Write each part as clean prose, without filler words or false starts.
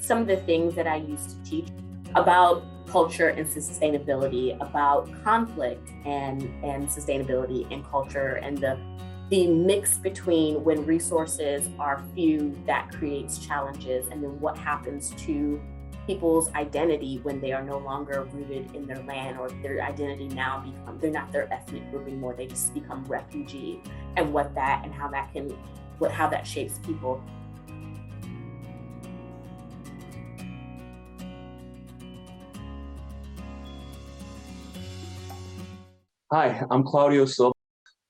some of the things that I used to teach about culture and sustainability, about conflict and sustainability and culture, and the mix between when resources are few, that creates challenges, and then what happens to people's identity when they are no longer rooted in their land, or their identity now they're not their ethnic group anymore, they just become refugee, and how that shapes people. Hi, I'm Claudio Silva.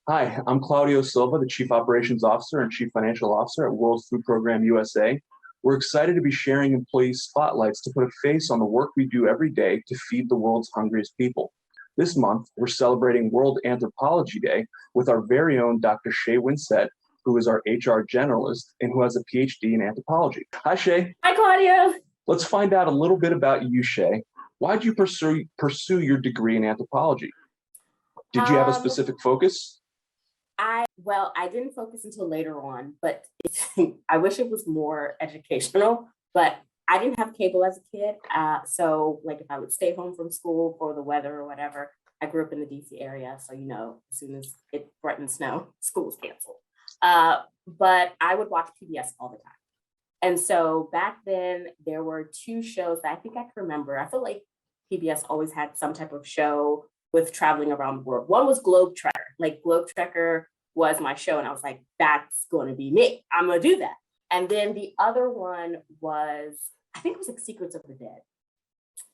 The Chief Operations Officer and Chief Financial Officer at World Food Program USA. We're excited to be sharing employee spotlights to put a face on the work we do every day to feed the world's hungriest people. This month, we're celebrating World Anthropology Day with our very own Dr. Shea Winsett, who is our HR Generalist and who has a Ph.D. in Anthropology. Hi, Shea. Hi, Claudio. Let's find out a little bit about you, Shea. Why did you pursue your degree in anthropology? Did you have a specific focus? I didn't focus until later on, but I wish it was more educational, but I didn't have cable as a kid. So like if I would stay home from school for the weather or whatever, I grew up in the DC area. So, as soon as it threatened snow, school was canceled. But I would watch PBS all the time. And so back then there were two shows that I think I can remember. I feel like PBS always had some type of show with traveling around the world. One was Globetrotter. Like Globetrotter was my show, and I was like, that's going to be me. I'm going to do that. And then the other one was, I think it was like Secrets of the Dead.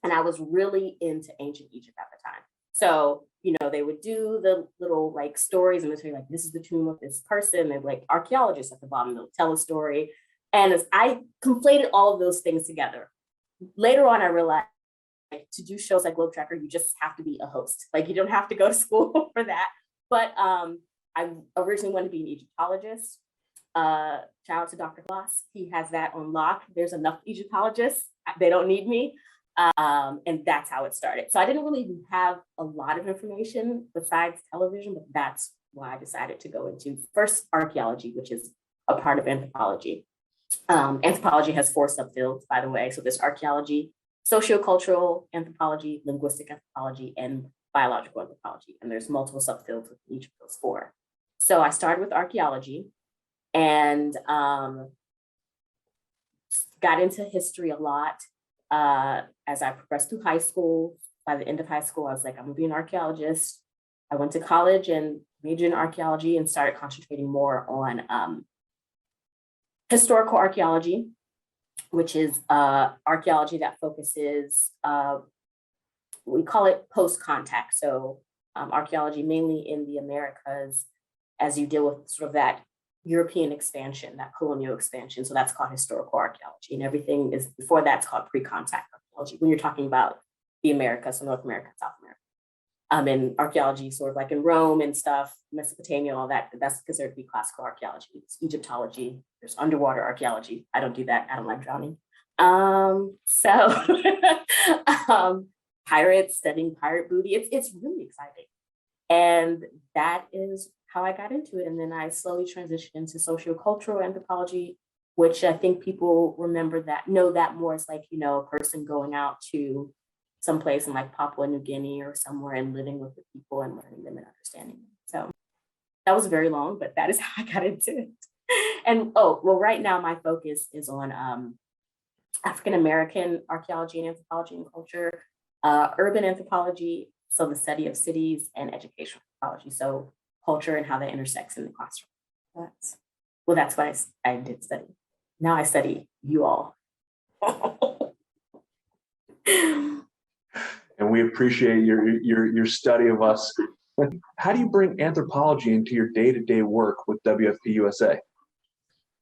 And I was really into ancient Egypt at the time. So, they would do the little like stories, and they'd say like, this is the tomb of this person. They're like archaeologists at the bottom, they'll tell a story. And as I conflated all of those things together, later on, I realized to do shows like Globetrotter, you just have to be a host. Like you don't have to go to school for that. But I originally wanted to be an Egyptologist. Shout out to Dr. Gloss. He has that on lock. There's enough Egyptologists. They don't need me. And that's how it started. So I didn't really have a lot of information besides television, but that's why I decided to go into first archaeology, which is a part of anthropology. Anthropology has 4 subfields, by the way. So there's archaeology, sociocultural anthropology, linguistic anthropology, and biological anthropology. And there's multiple subfields with each of those 4. So I started with archaeology and got into history a lot as I progressed through high school. By the end of high school, I was like, I'm gonna be an archaeologist. I went to college and majored in archaeology and started concentrating more on historical archaeology, which is archaeology that focuses, we call it post-contact. So archaeology mainly in the Americas as you deal with sort of that European expansion, that colonial expansion. So that's called historical archaeology, and everything is before that's called pre-contact archaeology. When you're talking about the Americas, so North America, South America. And archaeology sort of like in Rome and stuff, Mesopotamia, all that, that's considered to be classical archaeology. It's Egyptology, there's underwater archaeology. I don't do that, I don't like drowning. Pirates, studying pirate booty, it's really exciting. And that is how I got into it. And then I slowly transitioned into sociocultural anthropology, which I think people know that more as like, a person going out to someplace in like Papua New Guinea or somewhere and living with the people and learning them and understanding them. So that was very long, but that is how I got into it. And right now my focus is on African-American archaeology and anthropology and culture, urban anthropology, so the study of cities, and educational anthropology, so culture and how that intersects in the classroom. That's what I did study. Now I study you all. And we appreciate your study of us. How do you bring anthropology into your day-to-day work with WFP USA?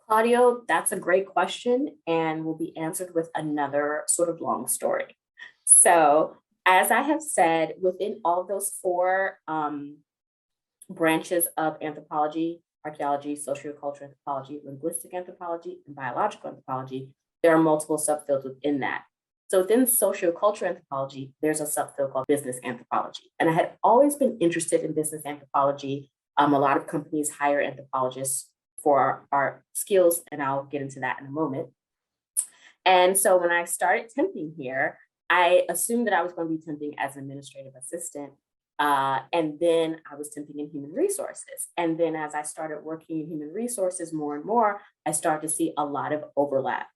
Claudio, that's a great question and will be answered with another sort of long story. So as I have said, within all of those 4 branches of anthropology, archaeology, sociocultural anthropology, linguistic anthropology, and biological anthropology, there are multiple subfields within that. So within sociocultural anthropology, there's a subfield called business anthropology. And I had always been interested in business anthropology. A lot of companies hire anthropologists for our skills, and I'll get into that in a moment. And so when I started temping here, I assumed that I was going to be temping as an administrative assistant. And then I was temping in human resources. And then as I started working in human resources more and more, I started to see a lot of overlap.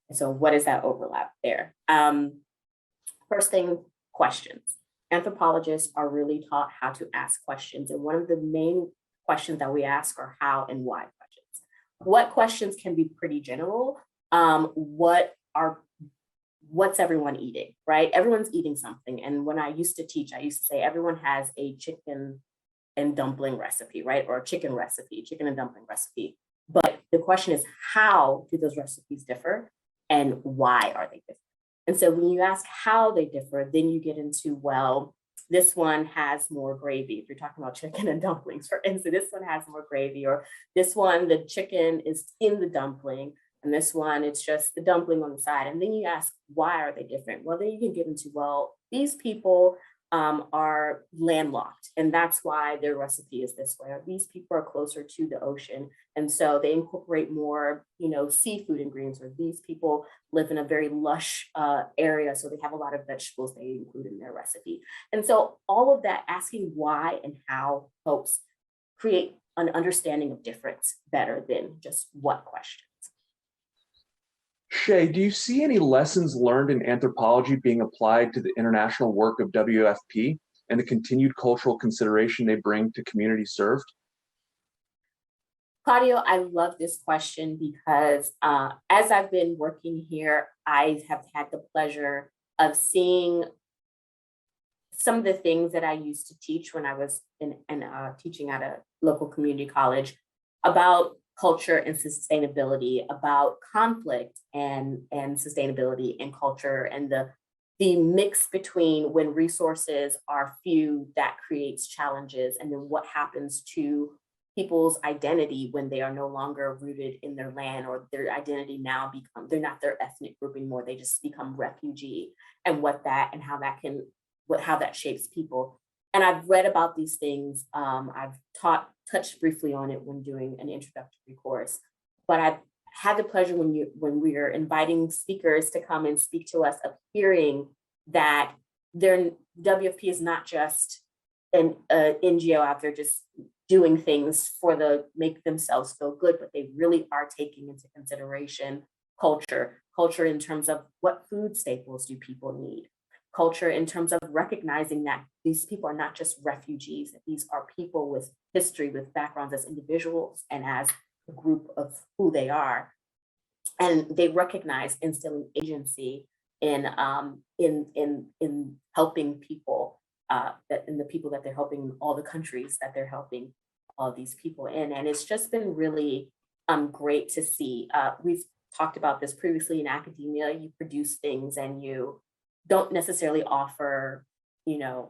And so what is that overlap there? First thing, questions. Anthropologists are really taught how to ask questions. And one of the main questions that we ask are how and why questions. What questions can be pretty general. What's everyone eating, right? Everyone's eating something. And when I used to teach, I used to say everyone has a chicken and dumpling recipe, right? Or a chicken recipe, chicken and dumpling recipe. But the question is, how do those recipes differ and why are they different? And so when you ask how they differ, then you get into, well, this one has more gravy. If you're talking about chicken and dumplings, for instance, this one has more gravy, or this one, the chicken is in the dumpling, and this one, it's just the dumpling on the side. And then you ask, why are they different? Well, then you can get into, well, these people are landlocked, and that's why their recipe is this way. Or these people are closer to the ocean, and so they incorporate more, seafood ingredients. Or these people live in a very lush area, so they have a lot of vegetables they include in their recipe. And so all of that, asking why and how, helps create an understanding of difference better than just what questions. Shea, do you see any lessons learned in anthropology being applied to the international work of WFP and the continued cultural consideration they bring to communities served? Claudio, I love this question because as I've been working here, I have had the pleasure of seeing some of the things that I used to teach when I was teaching at a local community college about culture and sustainability, about conflict and sustainability and culture, and the mix between when resources are few, that creates challenges, and then what happens to people's identity when they are no longer rooted in their land, or their identity now they're not their ethnic group anymore, they just become refugee, and how that shapes people. And I've read about these things. I've touched briefly on it when doing an introductory course, but I've had the pleasure when we are inviting speakers to come and speak to us, of hearing that their WFP is not just an NGO out there just doing things make themselves feel good, but they really are taking into consideration culture in terms of what food staples do people need, culture in terms of recognizing that these people are not just refugees, that these are people with history, with backgrounds as individuals and as a group of who they are. And they recognize instilling agency in helping people, in the people that they're helping, in all the countries that they're helping all these people in. And it's just been really great to see. We've talked about this previously in academia. You produce things and you don't necessarily offer,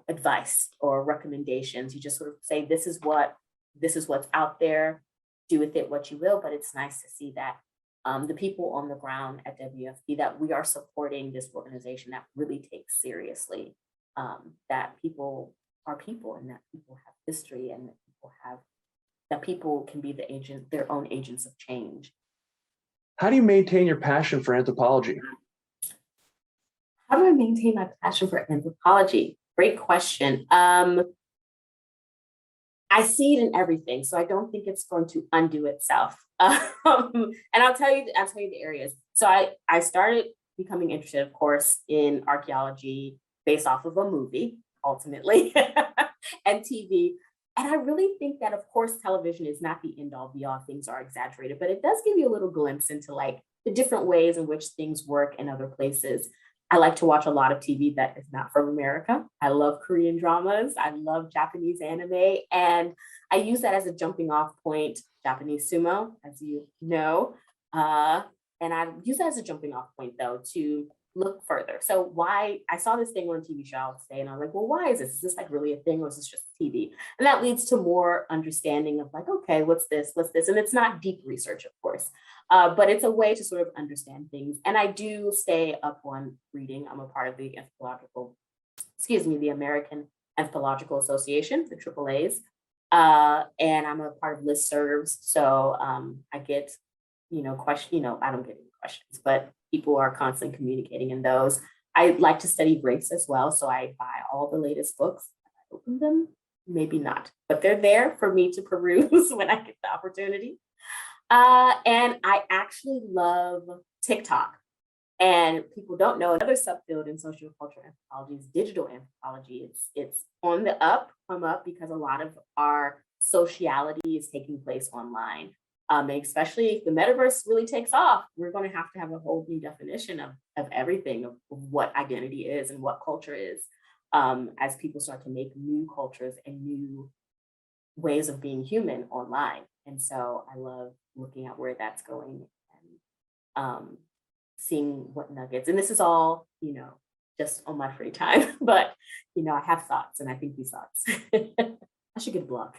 advice or recommendations. You just sort of say, this is what's out there, do with it what you will. But it's nice to see that the people on the ground at WFP, that we are supporting this organization that really takes seriously that people are people, and that people have history, and that people can be their own agents of change. How do you maintain your passion for anthropology? How do I maintain my passion for anthropology? Great question. I see it in everything, so I don't think it's going to undo itself. And I'll tell you the areas. So I started becoming interested, of course, in archaeology based off of a movie, ultimately, and TV. And I really think that, of course, television is not the end all be all. Things are exaggerated, but it does give you a little glimpse into like the different ways in which things work in other places. I like to watch a lot of TV that is not from America. I love Korean dramas. I love Japanese anime. And I use that as a jumping off point, Japanese sumo, as you know. And I use that as a jumping off point, though, to look further. So why I saw this thing on a TV show today, and I was like, well, why is this? Is this like really a thing, or is this just TV? And that leads to more understanding of like, okay, what's this? And it's not deep research, of course, but it's a way to sort of understand things. And I do stay up on reading. I'm a part of the the American Anthropological Association, the AAAs, and I'm a part of listservs. So I get, I don't get any questions, but people are constantly communicating in those. I like to study race as well, so I buy all the latest books. I open them, maybe not, but they're there for me to peruse when I get the opportunity. And I actually love TikTok. And people don't know another subfield in social cultural anthropology is digital anthropology. It's on the come up because a lot of our sociality is taking place online. And especially if the metaverse really takes off, we're going to have a whole new definition of everything, of what identity is and what culture is, as people start to make new cultures and new ways of being human online. And so I love looking at where that's going and seeing what nuggets. And this is all, just on my free time, but, I have thoughts and I think these thoughts. I should get a blog.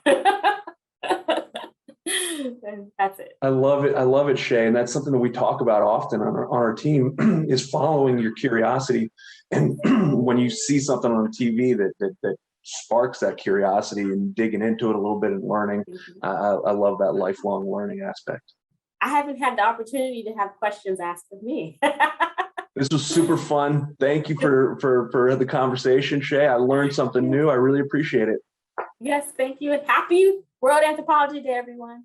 And that's it. I love it. I love it, Shea. And that's something that we talk about often on our team is following your curiosity. And when you see something on TV that sparks that curiosity and digging into it a little bit and learning, I love that lifelong learning aspect. I haven't had the opportunity to have questions asked of me. This was super fun. Thank you for the conversation, Shea. I learned something new. I really appreciate it. Yes, thank you. And happy World Anthropology Day, everyone.